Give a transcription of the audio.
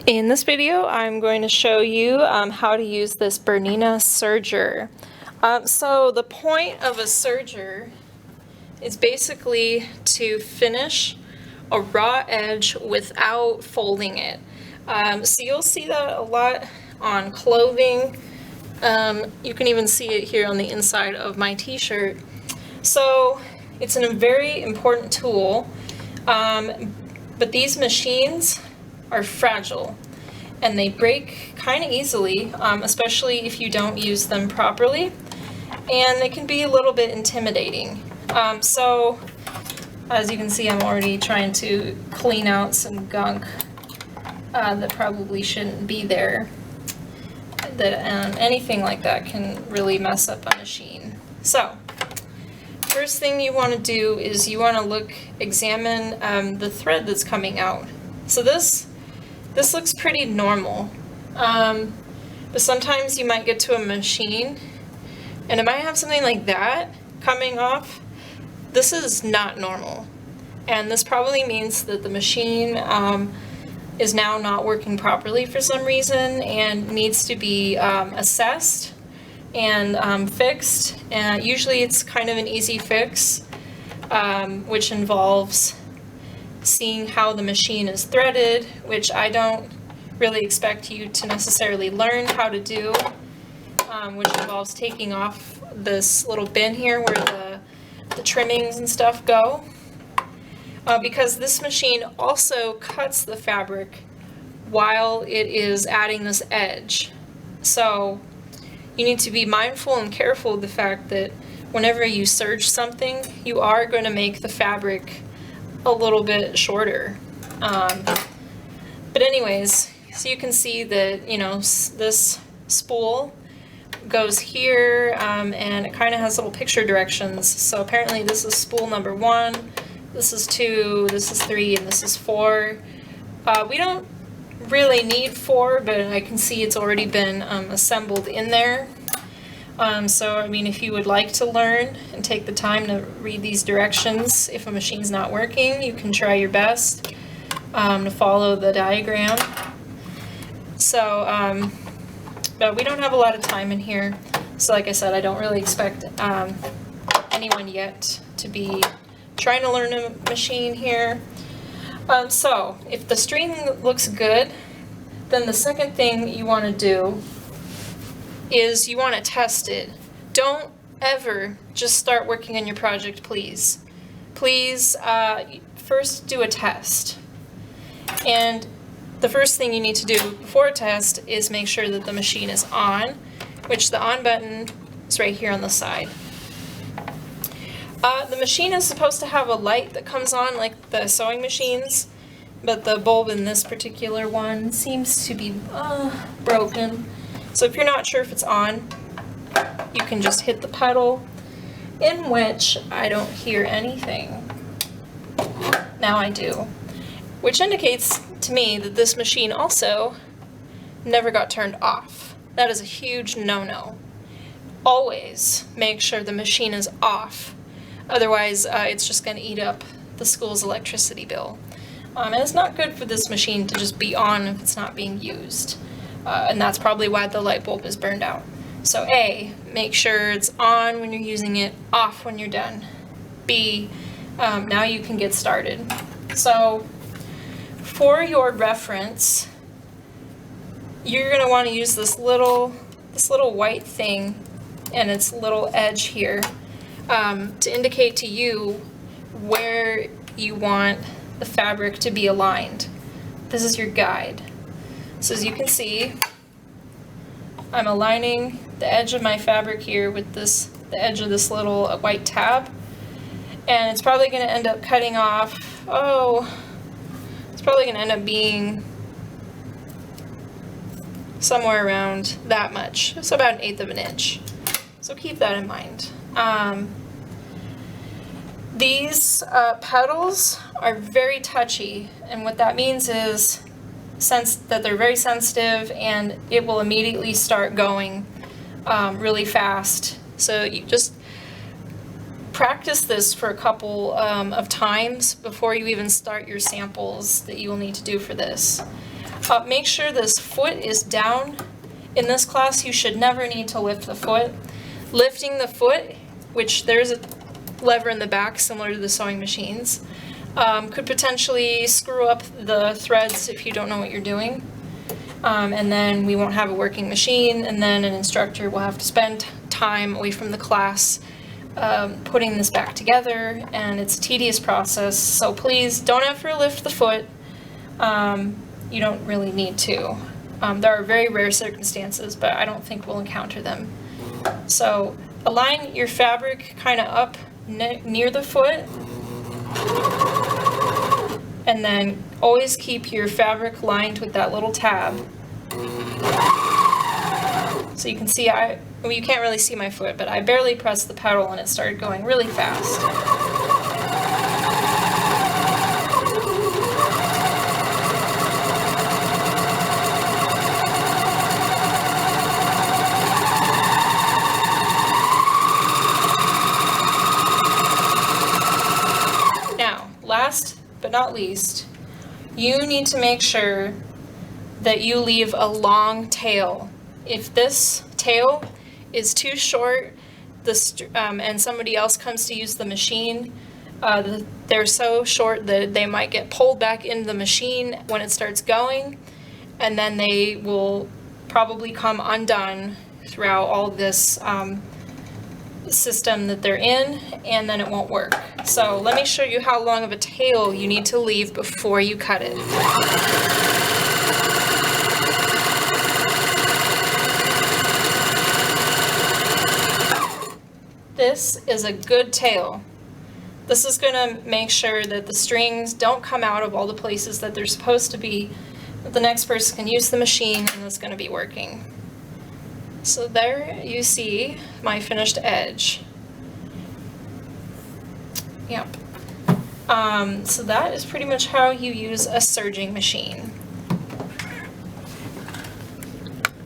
In this video, I'm going to show you how to use this Bernina serger. So the point of a serger is basically to finish a raw edge without folding it. So you'll see that a lot on clothing. You can even see it here on the inside of my t-shirt. So it's a very important tool, but these machines are fragile and they break kind of easily, especially if you don't use them properly, and they can be a little bit intimidating. So as you can see, I'm already trying to clean out some gunk that probably shouldn't be there. Anything like that can really mess up a machine. So first thing you want to do is you want to examine the thread that's coming out. So this looks pretty normal, but sometimes you might get to a machine and it might have something like that coming off. This is not normal, and this probably means that the machine is now not working properly for some reason and needs to be assessed and fixed. And usually it's kind of an easy fix, which involves seeing how the machine is threaded, which I don't really expect you to necessarily learn how to do, which involves taking off this little bin here where the trimmings and stuff go, because this machine also cuts the fabric while it is adding this edge. So you need to be mindful and careful of the fact that whenever you serge something, you are going to make the fabric a little bit shorter. But anyways, so you can see that, you know, this spool goes here, and it kind of has little picture directions. So apparently this is spool number 1, this is 2, this is 3, and this is 4. We don't really need 4, but I can see it's already been assembled in there. So, I mean, if you would like to learn and take the time to read these directions, if a machine's not working, you can try your best to follow the diagram. So, but we don't have a lot of time in here. So like I said, I don't really expect anyone yet to be trying to learn a machine here. So, if the string looks good, then the second thing you want to do is you want to test it. Don't ever just start working on your project, please. Please first do a test. And the first thing you need to do before a test is make sure that the machine is on, which the on button is right here on the side. The machine is supposed to have a light that comes on like the sewing machines, but the bulb in this particular one seems to be broken. So if you're not sure if it's on, you can just hit the pedal, in which I don't hear anything. Now I do, which indicates to me that this machine also never got turned off. That is a huge no-no. Always make sure the machine is off. Otherwise, it's just going to eat up the school's electricity bill. And it's not good for this machine to just be on if it's not being used. And that's probably why the light bulb is burned out. So A, make sure it's on when you're using it, off when you're done. B, now you can get started. So for your reference, you're going to want to use this little white thing and its little edge here to indicate to you where you want the fabric to be aligned. This is your guide. So as you can see, I'm aligning the edge of my fabric here with the edge of this little white tab, and it's probably going to end up cutting off, it's probably going to end up being somewhere around that much, so about 1/8 of an inch. So keep that in mind. These petals are very touchy, and what that means is that they're very sensitive, and it will immediately start going really fast. So you just practice this for a couple of times before you even start your samples that you will need to do for this. Make sure this foot is down. In this class, you should never need to lift the foot. Lifting the foot, which there's a lever in the back similar to the sewing machines, could potentially screw up the threads if you don't know what you're doing. And then we won't have a working machine, and then an instructor will have to spend time away from the class putting this back together, and it's a tedious process. So please don't ever lift the foot. You don't really need to. There are very rare circumstances, but I don't think we'll encounter them. So align your fabric kind of up near the foot, and then always keep your fabric lined with that little tab. So you can see, well, you can't really see my foot, but I barely pressed the pedal and it started going really fast. Now, last but not least, you need to make sure that you leave a long tail. If this tail is too short, and somebody else comes to use the machine, they're so short that they might get pulled back into the machine when it starts going, and then they will probably come undone throughout all this system that they're in, and then it won't work. So let me show you how long of a tail you need to leave before you cut it. This is a good tail. This is going to make sure that the strings don't come out of all the places that they're supposed to be, that the next person can use the machine and it's going to be working. So there you see my finished edge. Yep. So that is pretty much how you use a serging machine.